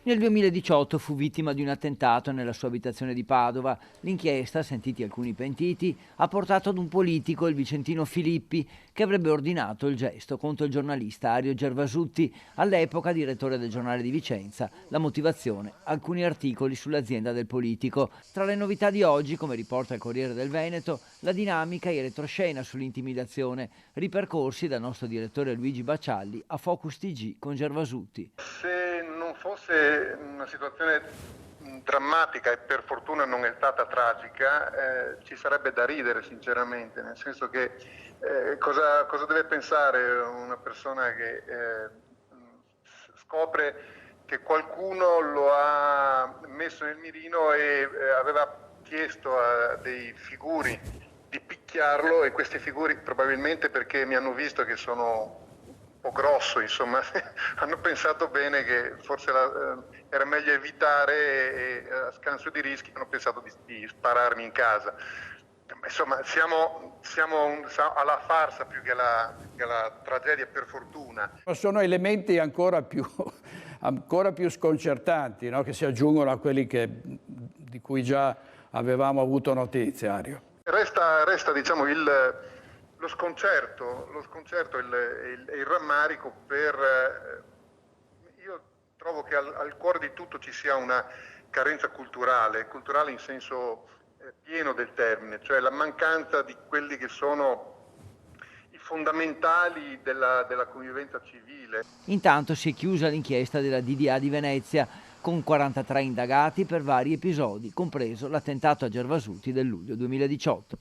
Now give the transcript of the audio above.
Nel 2018 fu vittima di un attentato nella sua abitazione di Padova. L'inchiesta, sentiti alcuni pentiti, ha portato ad un politico, il vicentino Filippi, che avrebbe ordinato il gesto contro il giornalista Ario Gervasutti, all'epoca direttore del giornale di Vicenza. La motivazione? Alcuni articoli sull'azienda del politico. Tra le novità di oggi, come riporta il Corriere del Veneto, la dinamica e retroscena sull'intimidazione, ripercorsi dal nostro direttore Luigi Baccialli a Focus TG con Gervasutti. Se non fosse una situazione drammatica e per fortuna non è stata tragica, ci sarebbe da ridere sinceramente, nel senso che cosa deve pensare una persona che scopre che qualcuno lo ha messo nel mirino e aveva chiesto a dei figuri di picchiarlo, e questi figuri probabilmente perché mi hanno visto che sono un po' grosso, insomma, hanno pensato bene che forse era meglio evitare e a scanso di rischi hanno pensato di spararmi in casa. Insomma, siamo alla farsa più che alla tragedia, per fortuna. Sono elementi ancora più sconcertanti, no? Che si aggiungono a quelli di cui già avevamo avuto notizia, Ario. Resta diciamo, lo sconcerto e il rammarico io trovo che al cuore di tutto ci sia una carenza culturale in senso pieno del termine, cioè la mancanza di quelli che sono i fondamentali della convivenza civile. Intanto si è chiusa l'inchiesta della DDA di Venezia, con 43 indagati per vari episodi, compreso l'attentato a Gervasutti del luglio 2018.